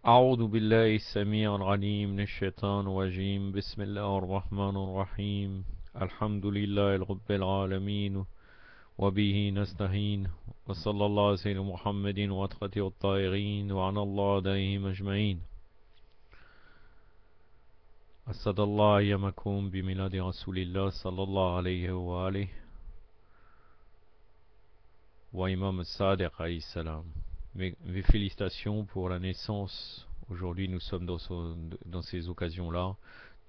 أعوذ بالله السميع العليم من الشيطان الرجيم بسم الله الرحمن الرحيم الحمد لله رب العالمين وبه نستعين وصلى الله على سيدنا محمد وأتقته الطاهرين وعلى الله عليهم أجمعين أسعد الله أيامكم بميلاد رسول الله صلى الله عليه وآله وإمام الصادق عليه السلام. Mes félicitations pour la naissance. Aujourd'hui, nous sommes dans ces occasions-là,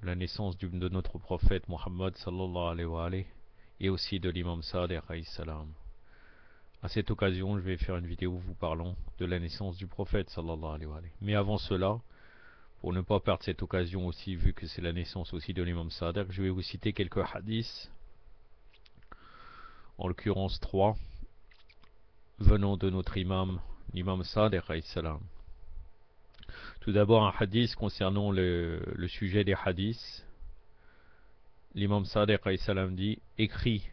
de la naissance de notre prophète Mohammed sallallahu alayhi wa alayhi, et aussi de l'imam Sadiq alayhi salam. À cette occasion, je vais faire une vidéo vous parlant de la naissance du prophète sallallahu alayhi wa alayhi. Mais avant cela, pour ne pas perdre cette occasion aussi, vu que c'est la naissance aussi de l'imam Sadiq, je vais vous citer quelques hadiths, en l'occurrence 3, venant de notre imam, l'imam Sadiq alayhi salam. Tout d'abord un hadith concernant le sujet des hadiths. L'imam Sadiq alayhi salam dit: écris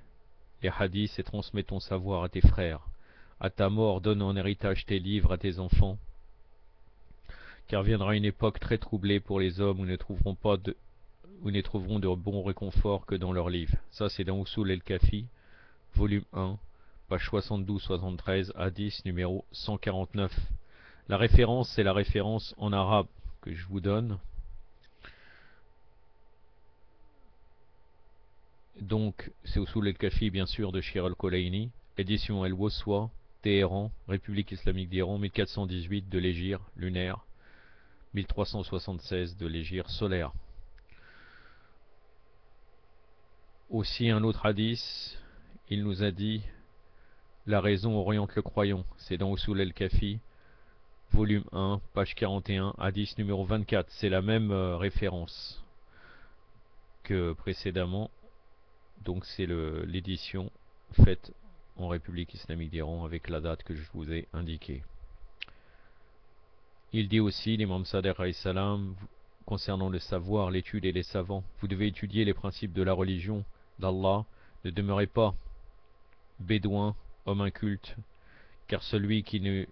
les hadiths et transmets ton savoir à tes frères. À ta mort, donne en héritage tes livres à tes enfants. Car viendra une époque très troublée pour les hommes où ne trouveront de bon réconfort que dans leurs livres. Ça, c'est dans Usul el-Kafi, volume 1, page 72-73, hadith numéro 149. La référence, c'est la référence en arabe que je vous donne. Donc, c'est Usul el-Kafi, bien sûr, de Shir al-Kolayni, édition El-Woswa, Téhéran, République islamique d'Iran, 1418 de l'Hégire lunaire, 1376 de l'Hégire solaire. Aussi, un autre hadith, il nous a dit: la raison oriente le croyant. C'est dans Usul el-Kafi, volume 1, page 41, hadith numéro 24. C'est la même référence que précédemment. Donc c'est l'édition faite en République islamique d'Iran avec la date que je vous ai indiquée. Il dit aussi, l'imam Sadiq alayhi salam, concernant le savoir, l'étude et les savants: vous devez étudier les principes de la religion d'Allah. Ne demeurez pas bédouin, homme inculte, car celui qui ne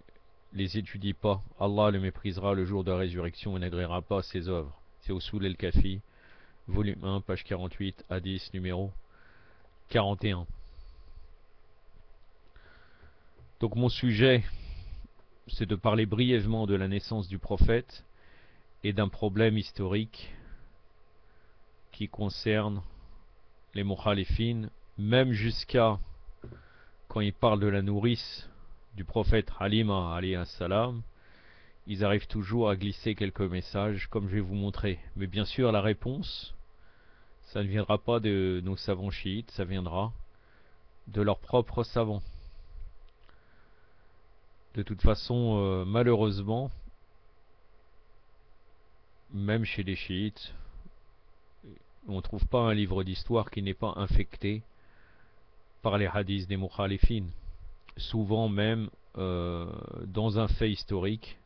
les étudie pas, Allah le méprisera le jour de la résurrection et n'agréera pas ses œuvres. C'est Usul el-Kafi, volume 1, page 48, hadith numéro 41. Donc mon sujet, c'est de parler brièvement de la naissance du prophète et d'un problème historique qui concerne les mukhalifines, même jusqu'à quand ils parlent de la nourrice du prophète Halima alayhi salam, ils arrivent toujours à glisser quelques messages, comme je vais vous montrer. Mais bien sûr, la réponse, ça ne viendra pas de nos savants chiites, ça viendra de leurs propres savants. De toute façon, malheureusement, même chez les chiites, on ne trouve pas un livre d'histoire qui n'est pas infecté par les hadiths des mukhalifines. Souvent même dans un fait historique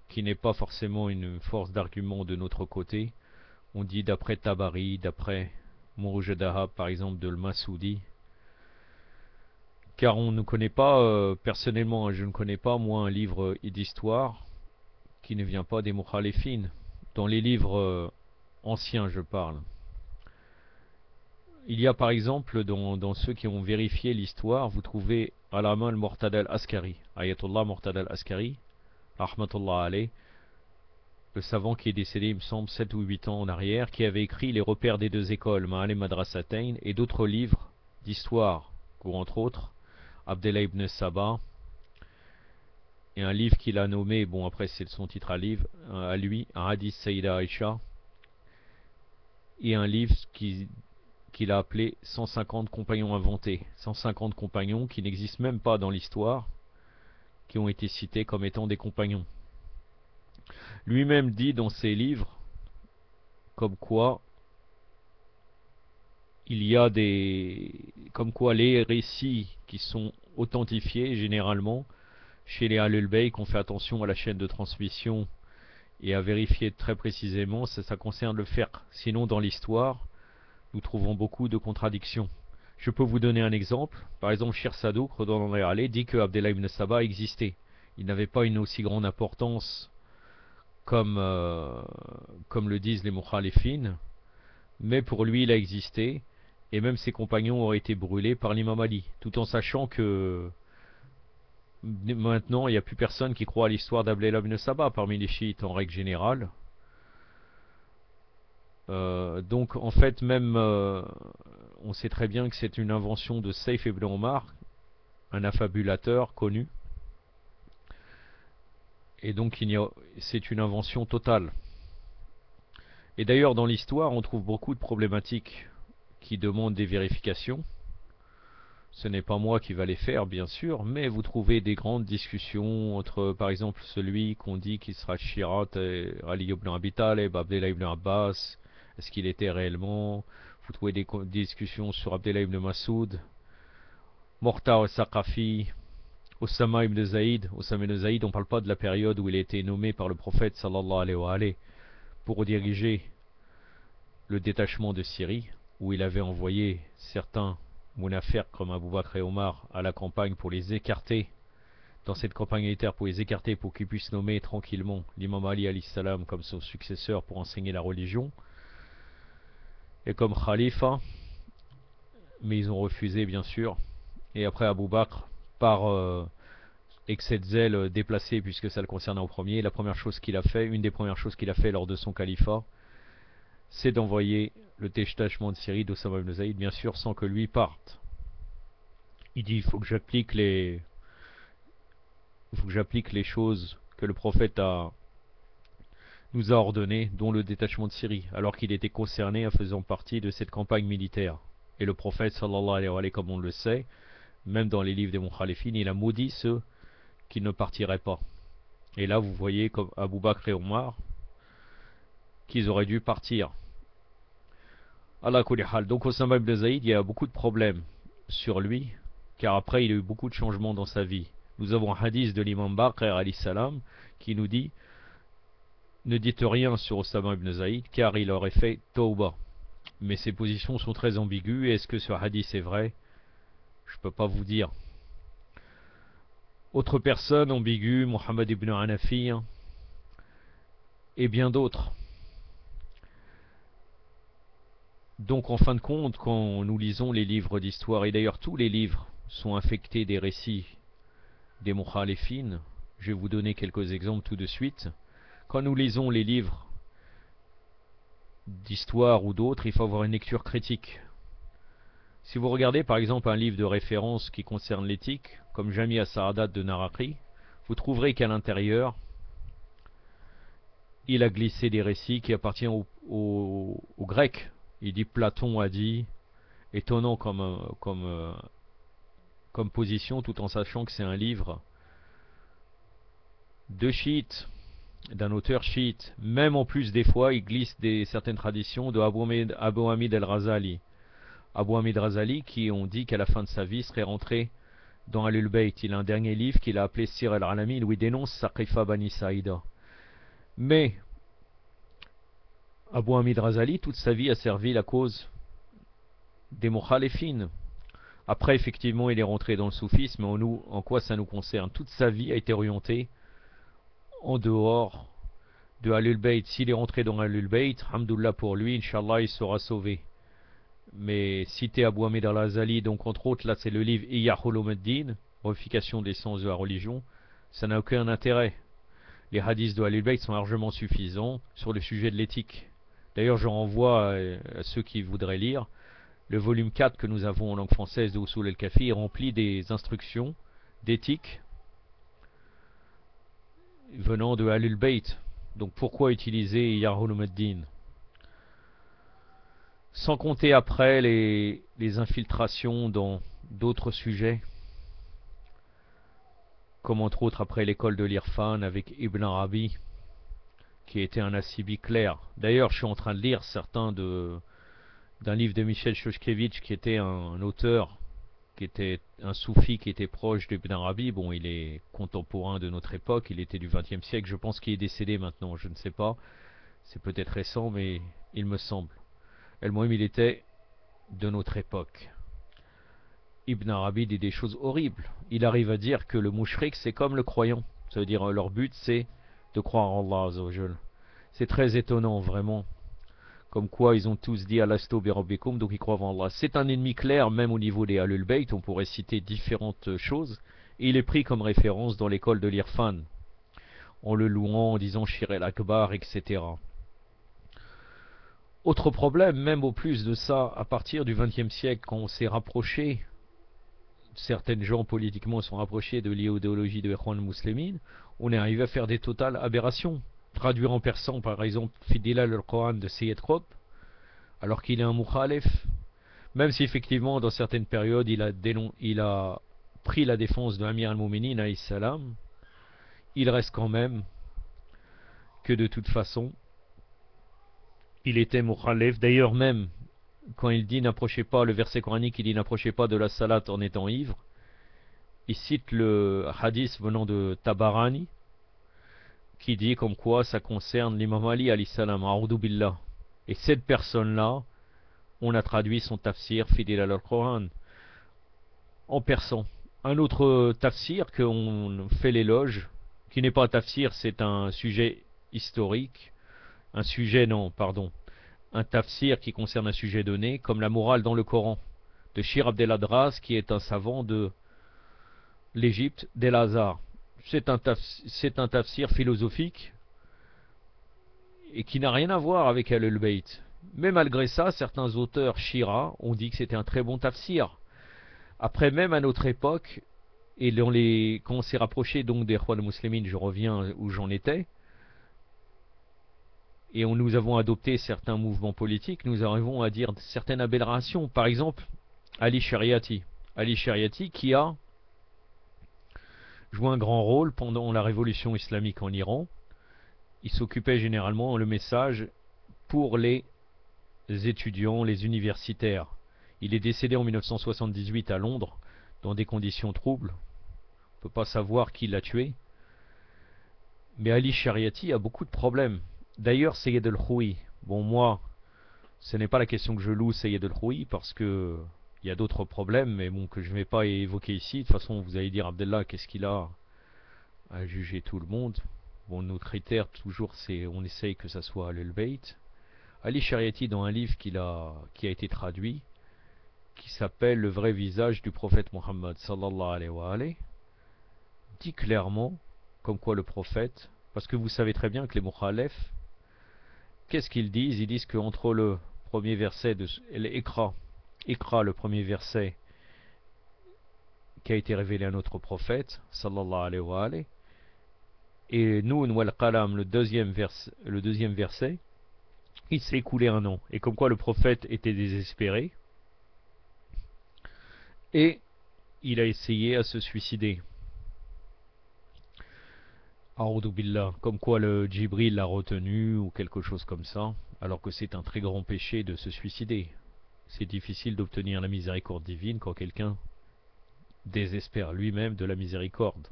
qui n'est pas forcément une force d'argument de notre côté. On dit d'après Tabari, d'après Murujadaha par exemple de Al-Masoudi, car on ne connaît pas, personnellement je ne connais pas moi un livre d'histoire qui ne vient pas des mukhalifines. Dans les livres anciens je parle. Il y a par exemple dans ceux qui ont vérifié l'histoire, vous trouvez Alama al-Murtada al-Askari, Ayatollah Murtada al-Askari, rahmatullah alayh, le savant qui est décédé, il me semble, 7 ou 8 ans en arrière, qui avait écrit les repères des deux écoles, Ma'al Madrasatain, et d'autres livres d'histoire, ou entre autres, Abdallah ibn Saba, et un livre qu'il a nommé, bon après c'est son titre à lui, un hadith Sayyida Aisha, et un livre qu'il a appelé 150 compagnons inventés, 150 compagnons qui n'existent même pas dans l'histoire, qui ont été cités comme étant des compagnons. Lui-même dit dans ses livres comme quoi les récits qui sont authentifiés généralement chez les Ahlul Bayt, qu'on fait attention à la chaîne de transmission et à vérifier très précisément, ça concerne le fiqh. Sinon dans l'histoire, nous trouvons beaucoup de contradictions. Je peux vous donner un exemple. Par exemple, Shir Sadouk dit que Abdallah ibn Saba existait. Il n'avait pas une aussi grande importance comme, comme le disent les mukhalifines, mais pour lui il a existé, et même ses compagnons auraient été brûlés par l'imam Ali, tout en sachant que maintenant il n'y a plus personne qui croit à l'histoire d'Abdullah ibn Saba parmi les chiites en règle générale. Donc en fait même on sait très bien que c'est une invention de Saif ibn Omar, un affabulateur connu, et donc c'est une invention totale. Et d'ailleurs dans l'histoire on trouve beaucoup de problématiques qui demandent des vérifications. Ce n'est pas moi qui va les faire bien sûr, mais vous trouvez des grandes discussions entre par exemple celui qu'on dit qu'il sera Shirat et Ali ibn Abi Talib, Abdullah ibn Abbas, est-ce qu'il était réellement? Vous trouvez des discussions sur Abdullah ibn Masoud, Morta al-Saqafi, Osama ibn Zaïd. Osama ibn Zaïd, on ne parle pas de la période où il a été nommé par le prophète sallallahu alayhi wa alayhi pour diriger le détachement de Syrie, où il avait envoyé certains Munafiq comme Abu Bakr et Omar à la campagne pour les écarter, dans cette campagne militaire pour les écarter pour qu'ils puissent nommer tranquillement l'imam Ali alayhi salam comme son successeur pour enseigner la religion et comme khalifa, mais ils ont refusé bien sûr. Et après Abu Bakr, par excès de zèle déplacé puisque ça le concernait en premier, la première chose qu'il a fait, une des premières choses qu'il a fait lors de son califat, c'est d'envoyer le détachement de Syrie d'Osama ibn Zaïd, bien sûr sans que lui parte. Il dit il faut que j'applique les choses que le prophète nous a ordonnées, dont le détachement de Syrie, alors qu'il était concerné en faisant partie de cette campagne militaire. Et le prophète sallallahu alayhi wa sallam, comme on le sait, même dans les livres des Mukhalifines, il a maudit ceux qui ne partiraient pas. Et là vous voyez comme Abu Bakr et Omar qu'ils auraient dû partir. Allah kulli hal. Donc Osama ibn Zaïd, il y a beaucoup de problèmes sur lui, car après il a eu beaucoup de changements dans sa vie. Nous avons un hadith de l'imam Baqir alayhi salam qui nous dit ne dites rien sur Osama ibn Zaïd car il aurait fait tauba. Mais ses positions sont très ambiguës. Est-ce que ce hadith est vrai? Je ne peux pas vous dire. Autre personne ambiguë, Mohammed ibn Hanafi et bien d'autres. Donc en fin de compte, quand nous lisons les livres d'histoire, et d'ailleurs tous les livres sont infectés des récits des mukhalifines, je vais vous donner quelques exemples tout de suite. Quand nous lisons les livres d'histoire ou d'autres, il faut avoir une lecture critique. Si vous regardez par exemple un livre de référence qui concerne l'éthique, comme Jami as-Sa'adat de Naraqi, vous trouverez qu'à l'intérieur, il a glissé des récits qui appartiennent aux Grecs. Il dit Platon a dit, étonnant comme position, tout en sachant que c'est un livre de chiites, d'un auteur chiite. Même en plus des fois, il glisse certaines traditions de Abu Hamid al-Razali. Abu Hamid al-Razali qui ont dit qu'à la fin de sa vie serait rentré dans Ahlul Bayt. Il a un dernier livre qu'il a appelé Sir al-Alamin où il dénonce Saqifa Bani Saïda. Mais Abu Hamid al-Razali, toute sa vie a servi la cause des mukhalifines. Après, effectivement, il est rentré dans le soufisme, mais en quoi ça nous concerne? Toute sa vie a été orientée en dehors de Ahlul Bayt. S'il est rentré dans Ahlul Bayt, alhamdoulilah pour lui, Inch'Allah, il sera sauvé. Mais citer Abu Hamid al-Razali, donc entre autres, là c'est le livre Ihya Ulumuddin, Purification des sens de la religion, ça n'a aucun intérêt. Les hadiths de Ahlul Bayt sont largement suffisants sur le sujet de l'éthique. D'ailleurs, je renvoie à ceux qui voudraient lire. Le volume 4 que nous avons en langue française de Usul al-Kafi est rempli des instructions d'éthique venant de Ahlul Bayt. Donc pourquoi utiliser Ihya Ulumuddin? Sans compter après les infiltrations dans d'autres sujets, comme entre autres après l'école de l'Irfan avec Ibn Arabi, qui était un assibi clair. D'ailleurs, je suis en train de lire certains d'un livre de Michel Shoshkevich, qui était un auteur, qui était un soufi qui était proche d'Ibn Arabi. Bon, il est contemporain de notre époque, il était du XXe siècle, je pense qu'il est décédé maintenant, je ne sais pas. C'est peut-être récent, mais il me semble. El-Mohim, il était de notre époque. Ibn Arabi dit des choses horribles. Il arrive à dire que le mouchrik c'est comme le croyant. Ça veut dire leur but c'est de croire en Allah Azza wa Jal. C'est très étonnant, vraiment. Comme quoi, ils ont tous dit Alasto bi Rabbikum, donc ils croient en Allah. C'est un ennemi clair, même au niveau des Ahlul Bayt. On pourrait citer différentes choses. Et il est pris comme référence dans l'école de l'Irfan, en le louant, en disant Shir el Akbar, etc. Autre problème, même au plus de ça, à partir du XXe siècle, quand on s'est rapproché, certaines gens politiquement sont rapprochés de l'idéologie de Ikhwan Muslimin, on est arrivé à faire des totales aberrations. Traduire en persan, par exemple, Fidilal al-Quran de Sayyid Qutb, alors qu'il est un mukhalif, même si effectivement, dans certaines périodes, il a pris la défense de Amir al-Mouminin, alayhi salam, il reste quand même que de toute façon, il était mukhalif. D'ailleurs, même quand il dit n'approchez pas, le verset coranique, il dit n'approchez pas de la salat en étant ivre, il cite le hadith venant de Tabarani, qui dit comme quoi ça concerne l'imam Ali alayhi salam, a'udhu billah. Et cette personne-là, on a traduit son tafsir fidèle à al-Quran en persan. Un autre tafsir qu'on fait l'éloge, qui n'est pas un tafsir, c'est un sujet historique, un tafsir qui concerne un sujet donné, comme la morale dans le Coran, de Shir Abdel Adras, qui est un savant de l'Égypte, d'El Azhar. C'est un tafsir philosophique et qui n'a rien à voir avec Ahlul Bayt. Mais malgré ça, certains auteurs Shira ont dit que c'était un très bon tafsir. Après, même à notre époque, et quand on s'est rapproché donc des Ikhwan Muslimin, je reviens où j'en étais, et nous avons adopté certains mouvements politiques, nous arrivons à dire certaines aberrations. Par exemple, Ali Shariati. Ali Shariati qui a joué un grand rôle pendant la révolution islamique en Iran. Il s'occupait généralement le message pour les étudiants, les universitaires. Il est décédé en 1978 à Londres, dans des conditions troubles. On ne peut pas savoir qui l'a tué. Mais Ali Shariati a beaucoup de problèmes. D'ailleurs, Sayyid al-Khoui, bon moi, ce n'est pas la question que je loue Sayyid al-Khoui, parce que il y a d'autres problèmes, mais bon, que je ne vais pas évoquer ici. De toute façon, vous allez dire, Abdallah, qu'est-ce qu'il a à juger tout le monde? Bon, nos critères, toujours, c'est on essaye que ça soit al-Bayt. Ali Shariati, dans un livre qui a été traduit, qui s'appelle Le vrai visage du prophète Mohammed sallallahu alayhi wa alayhi, dit clairement comme quoi le prophète, parce que vous savez très bien que les mukhalefs, qu'est-ce qu'ils disent? Ils disent qu'entre le premier verset de l'Iqra, le premier verset qui a été révélé à notre prophète sallallahu alayhi wa alayhi, et Noun wal Qalam, le deuxième verset, il s'est écoulé un an. Et comme quoi le prophète était désespéré, et il a essayé à se suicider. A'udhu billah, comme quoi le Djibril l'a retenu ou quelque chose comme ça, alors que c'est un très grand péché de se suicider. C'est difficile d'obtenir la miséricorde divine quand quelqu'un désespère lui-même de la miséricorde,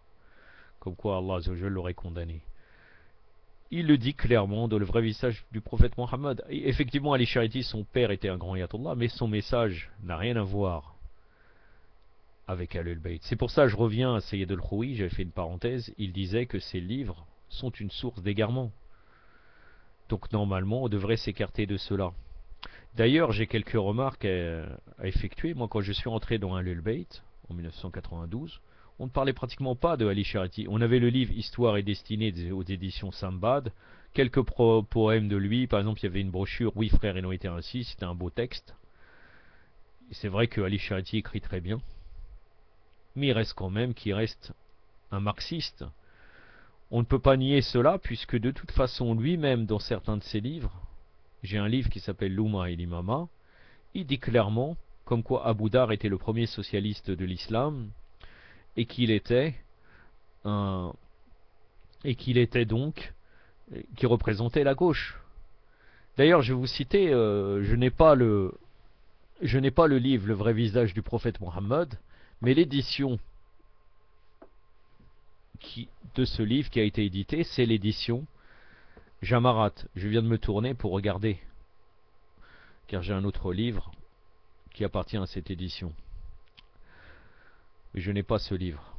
comme quoi Allah Azza wa Jalla l'aurait condamné. Il le dit clairement dans le vrai visage du prophète Mohammed. Et effectivement, Ali Shariati, son père était un grand ayatollah, mais son message n'a rien à voir avec Ahlul Bayt. C'est pour ça que je reviens à Sayyid al-Khoui, j'avais fait une parenthèse, il disait que ces livres sont une source d'égarement. Donc normalement, on devrait s'écarter de cela. D'ailleurs, j'ai quelques remarques à effectuer. Moi, quand je suis rentré dans Ahlul Bayt, en 1992, on ne parlait pratiquement pas de Ali Shariati. On avait le livre Histoire et destinée aux éditions Sambad, quelques poèmes de lui. Par exemple, il y avait une brochure Oui frère, ils ont été ainsi, c'était un beau texte. Et c'est vrai que Ali Shariati écrit très bien. Mais il reste quand même qu'il reste un marxiste. On ne peut pas nier cela, puisque de toute façon, lui-même, dans certains de ses livres, j'ai un livre qui s'appelle L'Oumma et l'Imama, il dit clairement comme quoi Abu Dar était le premier socialiste de l'islam, et qu'il était donc, qui représentait la gauche. D'ailleurs, je vais vous citer, je n'ai pas le livre Le vrai visage du prophète Mohammed, mais l'édition de ce livre qui a été édité, c'est l'édition Jamarat. Je viens de me tourner pour regarder, car j'ai un autre livre qui appartient à cette édition. Mais je n'ai pas ce livre.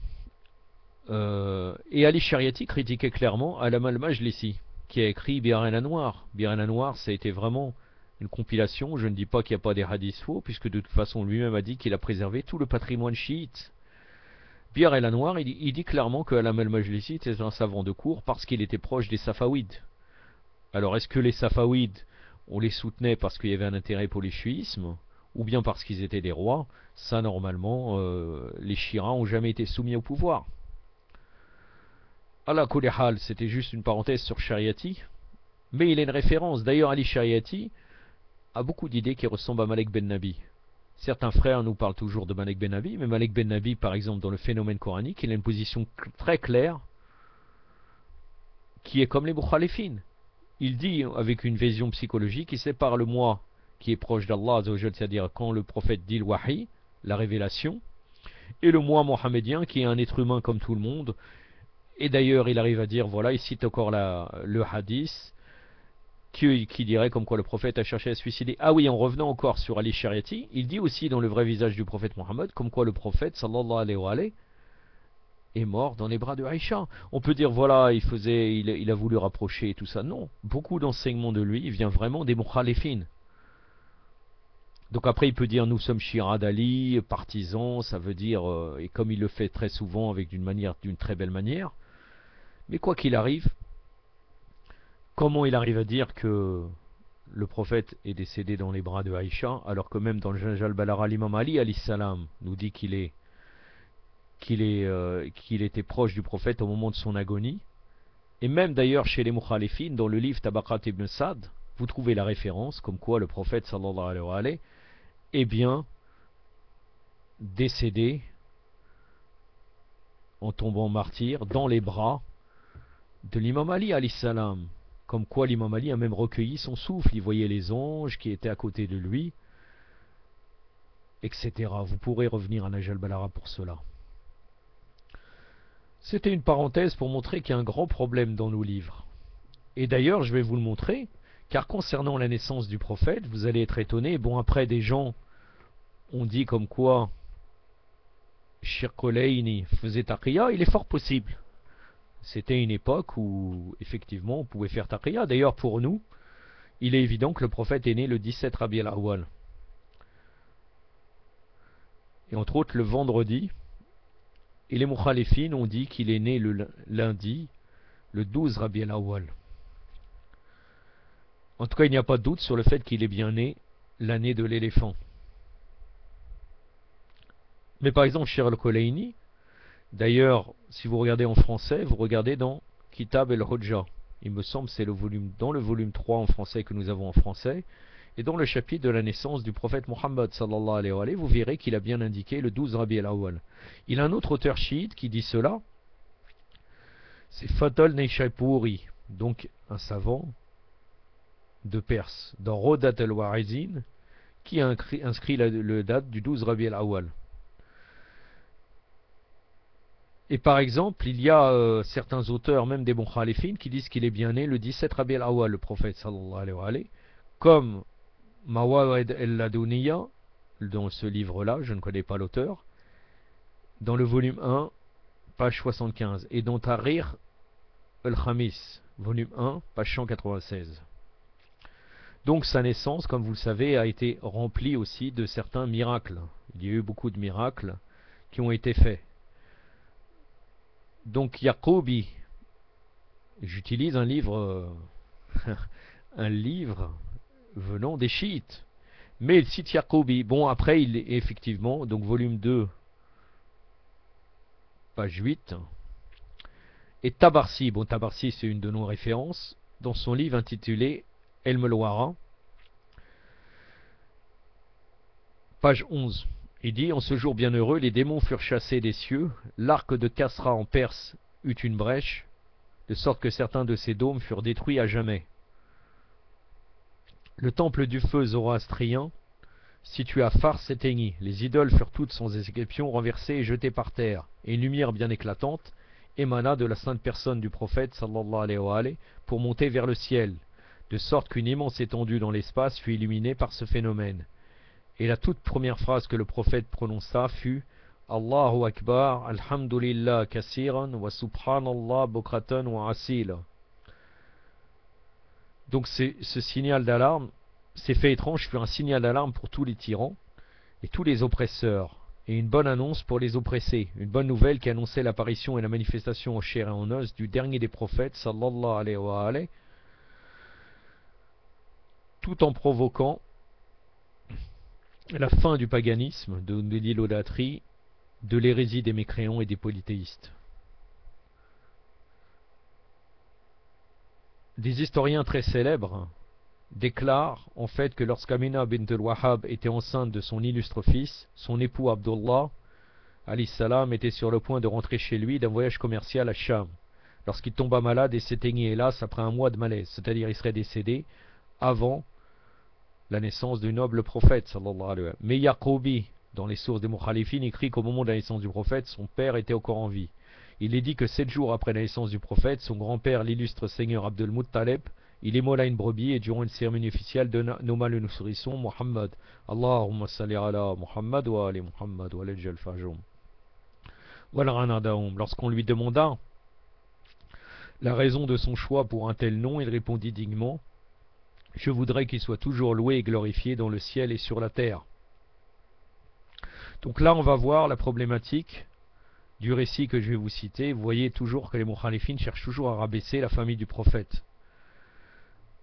Et Ali Shariati critiquait clairement Alam al-Majlisi, qui a écrit Bir el-Anwar. Bir el-Anwar, ça a été vraiment une compilation. Je ne dis pas qu'il n'y a pas des hadiths faux, puisque de toute façon lui-même a dit qu'il a préservé tout le patrimoine chiite. Bir el-Anwar, il dit clairement que Alam al-Majlisi était un savant de cour parce qu'il était proche des Safawides. Alors est-ce que les Safawides, on les soutenait parce qu'il y avait un intérêt pour les chiismes, ou bien parce qu'ils étaient des rois? Ça, normalement, les Shiras n'ont jamais été soumis au pouvoir. Allah Kulihal, c'était juste une parenthèse sur Shariati, mais il est une référence. D'ailleurs, Ali Shariati a beaucoup d'idées qui ressemblent à Malik Ben Nabi. Certains frères nous parlent toujours de Malik Ben Nabi, mais Malik Ben Nabi, par exemple, dans le phénomène coranique, il a une position très claire qui est comme les Mukhalifines. Il dit, avec une vision psychologique, il sépare le moi qui est proche d'Allah, c'est-à-dire quand le prophète dit le wahi, la révélation, et le moi mohammedien qui est un être humain comme tout le monde. Et d'ailleurs, il arrive à dire, voilà, il cite encore le hadith qui dirait comme quoi le prophète a cherché à se suicider. Ah oui, en revenant encore sur Ali Shariati, il dit aussi dans le vrai visage du prophète Mohammed, comme quoi le prophète, sallallahu alayhi wa alayhi, est mort dans les bras de Aïcha. On peut dire, voilà, il a voulu rapprocher et tout ça. Non, beaucoup d'enseignements de lui vient vraiment des mukhalifines. Donc après, il peut dire, nous sommes Shira d'Ali, partisans, ça veut dire, et comme il le fait très souvent avec d'une très belle manière. Mais quoi qu'il arrive, comment il arrive à dire que le prophète est décédé dans les bras de Aïcha, alors que même dans le Nahj al-Balagha, l'imam Ali alayhi salam nous dit qu'il était proche du prophète au moment de son agonie. Et même d'ailleurs chez les Mukhalifines, dans le livre Tabaqat ibn Sa'd, vous trouvez la référence comme quoi le prophète sallallahu alayhi wa sallam est bien décédé en tombant martyr dans les bras de l'imam Ali alayhi salam. Comme quoi l'imam Ali a même recueilli son souffle, il voyait les anges qui étaient à côté de lui, etc. Vous pourrez revenir à Nahj al-Balagha pour cela. C'était une parenthèse pour montrer qu'il y a un grand problème dans nos livres. Et d'ailleurs, je vais vous le montrer, car concernant la naissance du prophète, vous allez être étonnés. Bon, après, des gens ont dit comme quoi Shirkoleini faisait taqiyya, il est fort possible. C'était une époque où, effectivement, on pouvait faire taqiyya. D'ailleurs, pour nous, il est évident que le prophète est né le 17 Rabi al-Awwal. Et entre autres, le vendredi. Et les Mukhalifines ont dit qu'il est né le lundi, le 12 Rabi al-Awwal. En tout cas, il n'y a pas de doute sur le fait qu'il est bien né l'année de l'éléphant. Mais par exemple, Shir al-Kolayni, d'ailleurs, si vous regardez en français, vous regardez dans Kitab el-Hujja. Il me semble que c'est dans le volume 3 en français que nous avons en français. Et dans le chapitre de la naissance du prophète Mohammed sallallahu alayhi wa sallam, vous verrez qu'il a bien indiqué le 12 Rabi al-Awwal. Il a un autre auteur chiite qui dit cela. C'est Fatal Neyshaipuri, donc un savant de Perse, dans Rodat al-Warizin, qui a inscrit le date du 12 Rabi al-Awwal. Et par exemple, il y a certains auteurs, même des Mukhalifines, qui disent qu'il est bien né le 17 Rabi al-Awwal, le prophète sallallahu alayhi wa sallam, comme Mawa'id el-Laduniya, dans ce livre-là, je ne connais pas l'auteur, dans le volume 1, page 75, et dans Tahrir el-Khamis, volume 1, page 196. Donc sa naissance, comme vous le savez, a été remplie aussi de certains miracles. Il y a eu beaucoup de miracles qui ont été faits. Donc Yaqoubi, j'utilise un livre un livre venant des chiites, mais il cite Yaqoubi. Bon, après il est effectivement, donc volume 2, page 8, et Tabarsi. Bon, Tabarsi c'est une de nos références dans son livre intitulé El Melwara, page 11. Il dit, en ce jour bienheureux, les démons furent chassés des cieux, l'arc de Kasra en Perse eut une brèche, de sorte que certains de ses dômes furent détruits à jamais. Le temple du feu zoroastrien, situé à Fars, s'éteignit. Les idoles furent toutes sans exception renversées et jetées par terre, et une lumière bien éclatante émana de la sainte personne du prophète sallallahu alayhi wa sallam pour monter vers le ciel, de sorte qu'une immense étendue dans l'espace fut illuminée par ce phénomène. Et la toute première phrase que le prophète prononça fut Allahu Akbar, Alhamdulillah kasiran, wa subhanallah bukratan wa asila. Donc ce signal d'alarme, ces faits étranges furent un signal d'alarme pour tous les tyrans et tous les oppresseurs, et une bonne annonce pour les oppressés, une bonne nouvelle qui annonçait l'apparition et la manifestation en chair et en os du dernier des prophètes, sallallahu alayhi wa alayhi, tout en provoquant la fin du paganisme, de l'idolâtrie, de l'hérésie des mécréants et des polythéistes. Des historiens très célèbres déclarent en fait que lorsqu'Amina bint al-Wahhab était enceinte de son illustre fils, son époux Abdullah alayhi salam était sur le point de rentrer chez lui d'un voyage commercial à Cham, lorsqu'il tomba malade et s'éteignit hélas après un mois de malaise, c'est-à-dire il serait décédé avant la naissance du noble prophète sallallahu alayhi wa sallam. Mais Yaqoubi, dans les sources des Mukhalifines, écrit qu'au moment de la naissance du prophète, son père était encore en vie. Il est dit que 7 jours après la naissance du prophète, son grand-père, l'illustre seigneur Abdul Muttalib, il immola une brebis et durant une cérémonie officielle nomma le nourrisson Muhammad. Allahumma salli ala Muhammad wa ali Muhammad wa al fajum. Lorsqu'on lui demanda la raison de son choix pour un tel nom, il répondit dignement: je voudrais qu'il soit toujours loué et glorifié dans le ciel et sur la terre. Donc là, on va voir la problématique du récit que je vais vous citer. Vous voyez toujours que les Mukhalifines cherchent toujours à rabaisser la famille du prophète.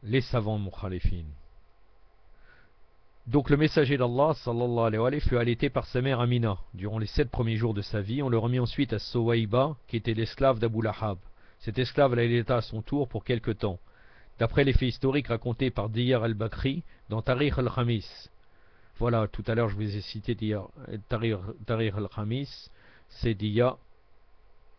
Les savants Mukhalifines. Donc le messager d'Allah, sallallahu alayhi wa sallam, fut allaité par sa mère Amina. Durant les 7 premiers jours de sa vie, on le remit ensuite à Suwayba, qui était l'esclave d'Abu Lahab. Cet esclave l'allaita à son tour pour quelque temps. D'après les faits historiques racontés par Diyar al-Bakri dans Tarikh al-Khamis. Voilà, tout à l'heure je vous ai cité Tarikh al-Khamis, c'est Diyar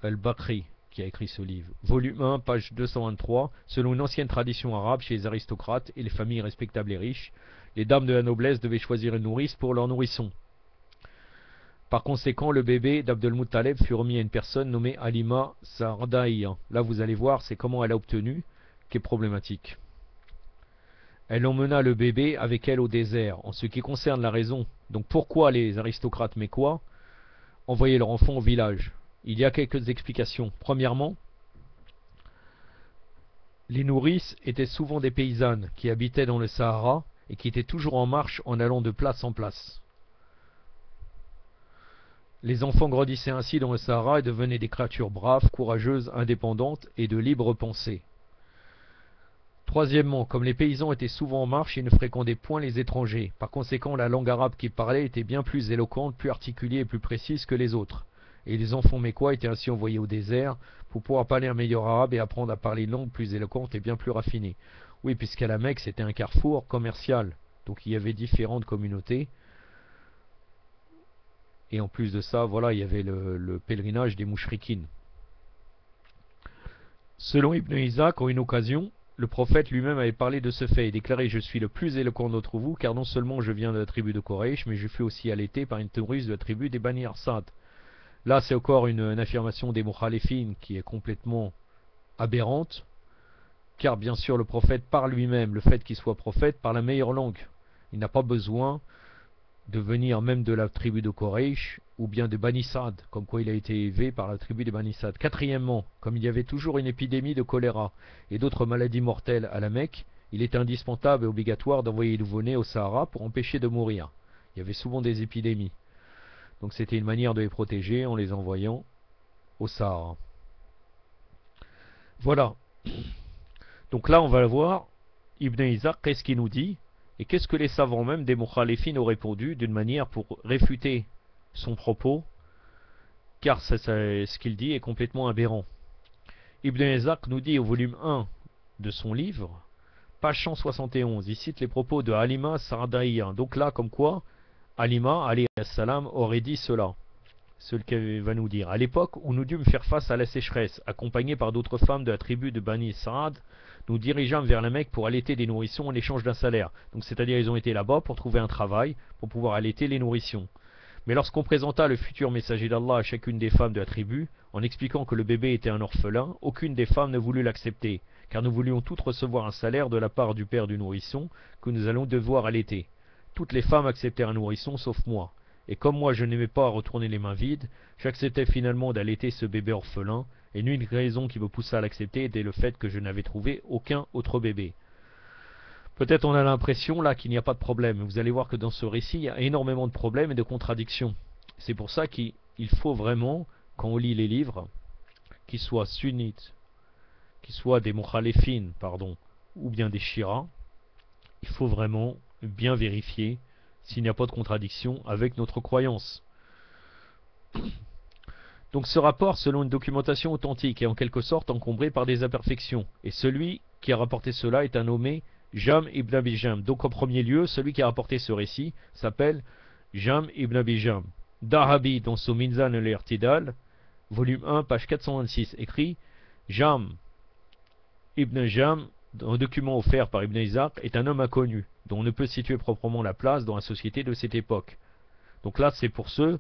al-Bakri qui a écrit ce livre. Volume 1, page 223, selon une ancienne tradition arabe chez les aristocrates et les familles respectables et riches, les dames de la noblesse devaient choisir une nourrice pour leur nourrisson. Par conséquent, le bébé d'Abdul Muttalib fut remis à une personne nommée Halima Sardaïa. Là, vous allez voir, c'est comment elle a obtenu, qui est problématique. Elle emmena le bébé avec elle au désert. En ce qui concerne la raison, donc pourquoi les aristocrates mécois envoyaient leur enfant au village, il y a quelques explications. Premièrement, les nourrices étaient souvent des paysannes qui habitaient dans le Sahara et qui étaient toujours en marche en allant de place en place. Les enfants grandissaient ainsi dans le Sahara et devenaient des créatures braves, courageuses, indépendantes et de libre pensée. Troisièmement, comme les paysans étaient souvent en marche, ils ne fréquentaient point les étrangers. Par conséquent, la langue arabe qu'ils parlaient était bien plus éloquente, plus articulée et plus précise que les autres. Et les enfants mécois étaient ainsi envoyés au désert pour pouvoir parler un meilleur arabe et apprendre à parler une langue plus éloquente et bien plus raffinée. Oui, puisqu'à la Mecque, c'était un carrefour commercial. Donc il y avait différentes communautés. Et en plus de ça, voilà, il y avait le pèlerinage des mouchrikines. Selon Ibn Isaac, en une occasion, le prophète lui-même avait parlé de ce fait et déclaré: je suis le plus éloquent d'entre vous, car non seulement je viens de la tribu de Quraysh, mais je fus aussi allaité par une touriste de la tribu des Bani Arsad. Là, c'est encore une affirmation des Mukhalifines qui est complètement aberrante, car bien sûr le prophète par lui-même, le fait qu'il soit prophète, parle la meilleure langue. Il n'a pas besoin de venir même de la tribu de Quraysh ou bien de Bani Sad, comme quoi il a été élevé par la tribu des Bani Sad. Quatrièmement, comme il y avait toujours une épidémie de choléra et d'autres maladies mortelles à la Mecque, il est indispensable et obligatoire d'envoyer les nouveau-nés au Sahara pour empêcher de mourir. Il y avait souvent des épidémies. Donc c'était une manière de les protéger en les envoyant au Sahara. Voilà. Donc là on va voir Ibn Isaac, qu'est-ce qu'il nous dit et qu'est-ce que les savants même des Mukhalifines ont répondu d'une manière pour réfuter son propos, car ce qu'il dit est complètement aberrant. Ibn Isaac nous dit au volume 1 de son livre, page 171, il cite les propos de Halima Sardaïa. Donc là, comme quoi, Halima, alayhi salam, aurait dit cela. Ce qu'elle va nous dire. À l'époque où nous dûmes faire face à la sécheresse, accompagnés par d'autres femmes de la tribu de Bani Saad, nous dirigeâmes vers la Mecque pour allaiter des nourrissons en échange d'un salaire. Donc c'est-à-dire ils ont été là-bas pour trouver un travail, pour pouvoir allaiter les nourrissons. Mais lorsqu'on présenta le futur messager d'Allah à chacune des femmes de la tribu, en expliquant que le bébé était un orphelin, aucune des femmes ne voulut l'accepter, car nous voulions toutes recevoir un salaire de la part du père du nourrisson que nous allons devoir allaiter. Toutes les femmes acceptèrent un nourrisson sauf moi. et comme moi je n'aimais pas retourner les mains vides, j'acceptais finalement d'allaiter ce bébé orphelin, et l'une des raisons qui me poussa à l'accepter était le fait que je n'avais trouvé aucun autre bébé. Peut-être on a l'impression là qu'il n'y a pas de problème, mais vous allez voir que dans ce récit il y a énormément de problèmes et de contradictions. C'est pour ça qu'il faut vraiment, quand on lit les livres, qu'ils soient sunnites, qu'ils soient des mukhalifines, pardon, ou bien des shiras, il faut vraiment bien vérifier s'il n'y a pas de contradiction avec notre croyance. Donc ce rapport, selon une documentation authentique, est en quelque sorte encombré par des imperfections, et celui qui a rapporté cela est un nommé Jam ibn Abi Jam. Donc en premier lieu, celui qui a rapporté ce récit s'appelle Jam ibn Abi Jam. Dahabi, dans son Minzan al-Irtidal, volume 1, page 426, écrit Jam ibn Jam, un document offert par Ibn Ishaq, est un homme inconnu, dont on ne peut situer proprement la place dans la société de cette époque. Donc là, c'est pour ceux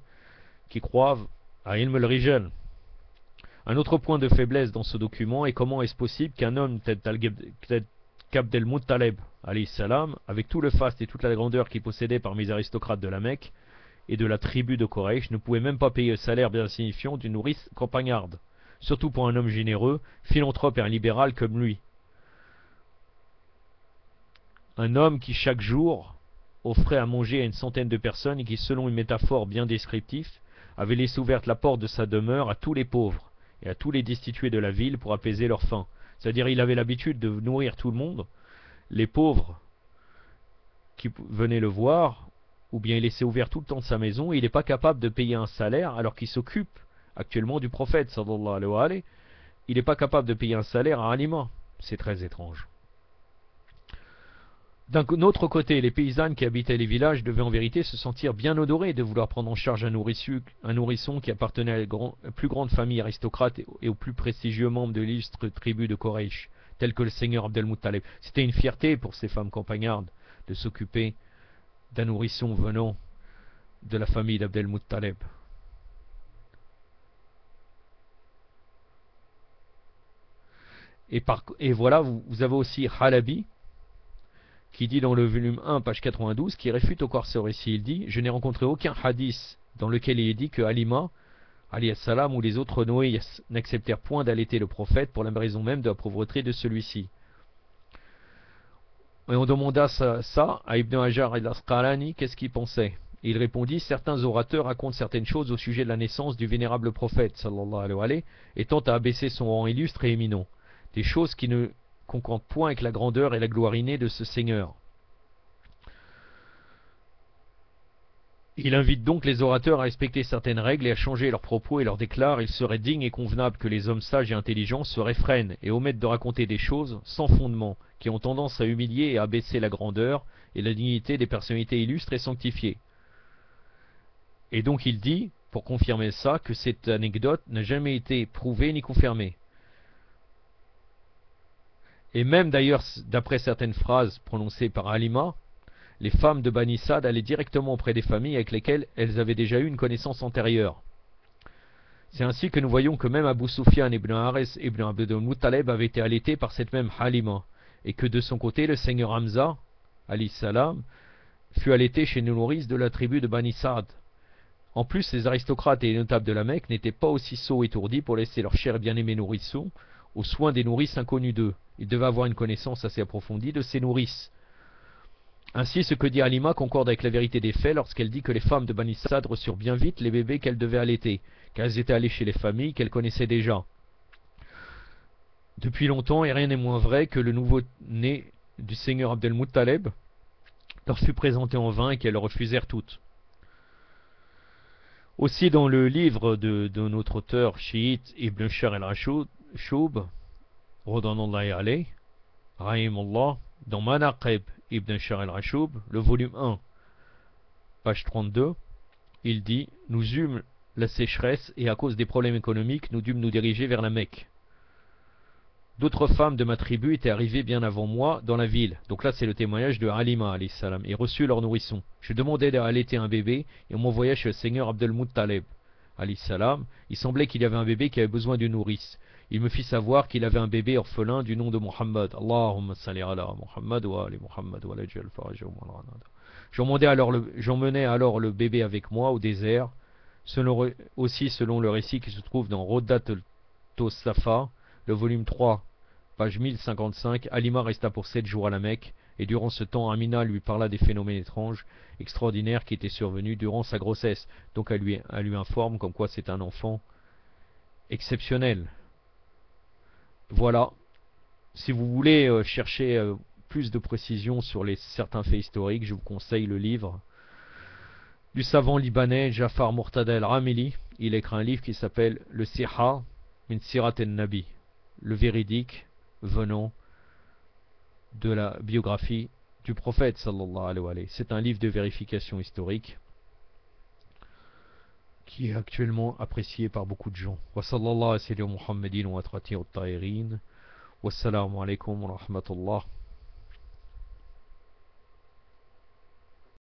qui croient à Ilm al-Rijal. Un autre point de faiblesse dans ce document est comment est-ce possible qu'un homme tel qu'Abdel Muttalib, avec tout le faste et toute la grandeur qu'il possédait parmi les aristocrates de la Mecque et de la tribu de Quraysh, ne pouvait même pas payer le salaire bien signifiant d'une nourrice campagnarde, surtout pour un homme généreux, philanthrope et un libéral comme lui. Un homme qui chaque jour offrait à manger à une centaine de personnes et qui, selon une métaphore bien descriptive, avait laissé ouverte la porte de sa demeure à tous les pauvres et à tous les destitués de la ville pour apaiser leur faim. C'est-à-dire il avait l'habitude de nourrir tout le monde, les pauvres qui venaient le voir, ou bien il laissait ouvert tout le temps de sa maison, et il n'est pas capable de payer un salaire alors qu'il s'occupe actuellement du prophète sallallahu alayhi wa sallam. Il n'est pas capable de payer un salaire à Halima. C'est très étrange. D'un autre côté, les paysannes qui habitaient les villages devaient en vérité se sentir bien honorées de vouloir prendre en charge un nourrisson qui appartenait à la plus grande famille aristocrate et aux plus prestigieux membres de l'illustre tribu de Quraysh, tel que le seigneur Abdel Muttalib. C'était une fierté pour ces femmes campagnardes de s'occuper d'un nourrisson venant de la famille d'Abdel Muttalib. Et voilà, vous avez aussi Halabi, qui dit dans le volume 1, page 92, qui réfute encore ce récit. Il dit « Je n'ai rencontré aucun hadith dans lequel il est dit que Halima, alayhi salam, ou les autres nourrices n'acceptèrent point d'allaiter le prophète pour la raison même de la pauvreté de celui-ci. » Et on demanda ça à Ibn Hajar al-Asqalani, qu'est-ce qu'il pensait. Et il répondit « Certains orateurs racontent certaines choses au sujet de la naissance du vénérable prophète, sallallahu alayhi wa sallam, et tentent à abaisser son rang illustre et éminent. Des choses qui ne concorde point avec la grandeur et la gloire innée de ce Seigneur. » Il invite donc les orateurs à respecter certaines règles et à changer leurs propos et leur déclare « Il serait digne et convenable que les hommes sages et intelligents se réfrènent et omettent de raconter des choses sans fondement qui ont tendance à humilier et à abaisser la grandeur et la dignité des personnalités illustres et sanctifiées. » Et donc il dit, pour confirmer ça, que cette anecdote n'a jamais été prouvée ni confirmée. Et même d'ailleurs, d'après certaines phrases prononcées par Halima, les femmes de Bani Sad allaient directement auprès des familles avec lesquelles elles avaient déjà eu une connaissance antérieure. C'est ainsi que nous voyons que même Abu Sufyan ibn Haris ibn Abdul Muttalib avait été allaité par cette même Halima, et que de son côté, le seigneur Hamza, alayhi salam, fut allaité chez une nourrice de la tribu de Bani Sad. En plus, les aristocrates et les notables de la Mecque n'étaient pas aussi sots et étourdis pour laisser leur cher et bien-aimé nourrisson aux soins des nourrices inconnues d'eux. Ils devaient avoir une connaissance assez approfondie de ces nourrices. Ainsi, ce que dit Halima concorde avec la vérité des faits lorsqu'elle dit que les femmes de Bani Sad reçurent bien vite les bébés qu'elles devaient allaiter, car elles étaient allées chez les familles qu'elles connaissaient déjà. Depuis longtemps, et rien n'est moins vrai que le nouveau-né du seigneur Abdel Muttalib leur fut présenté en vain et qu'elles le refusèrent toutes. Aussi dans le livre de notre auteur chiite Ibn Shar al-Rashoub, Rodanallahi alayh, Rahimullah, dans Manaqib Ibn Shar al-Rashoub, le volume 1, page 32, il dit « Nous eûmes la sécheresse et à cause des problèmes économiques, nous dûmes nous diriger vers la Mecque. D'autres femmes de ma tribu étaient arrivées bien avant moi dans la ville. » Donc là, c'est le témoignage de Halima, alayhi salam, et reçut leur nourrisson. Je demandais d'allaiter un bébé et on m'envoya chez le seigneur Abdel Muttalib, alayhi salam. Il semblait qu'il y avait un bébé qui avait besoin d'une nourrice. Il me fit savoir qu'il avait un bébé orphelin du nom de Muhammad. Allahumma salli ala Muhammad wa ali Muhammad wa la jal farajahum wa al-ghanada. J'emmenais alors le bébé avec moi au désert. Aussi selon le récit qui se trouve dans Rodat Safa, le volume 3, page 1055, Halima resta pour 7 jours à la Mecque, et durant ce temps, Amina lui parla des phénomènes étranges, extraordinaires qui étaient survenus durant sa grossesse. Donc elle lui informe comme quoi c'est un enfant exceptionnel. Voilà. Si vous voulez chercher plus de précisions sur certains faits historiques, je vous conseille le livre du savant libanais Jafar Murtada el-Ramili. Il écrit un livre qui s'appelle Le Siha min Sirat el-Nabi, le véridique venant de la biographie du prophète sallallahu alayhi wa sallam. C'est un livre de vérification historique qui est actuellement apprécié par beaucoup de gens. Wa sallallahu alayhi wa sallam Muhammadin wa atrati at-tahirin. Wassalamu alaikum wa rahmatullah.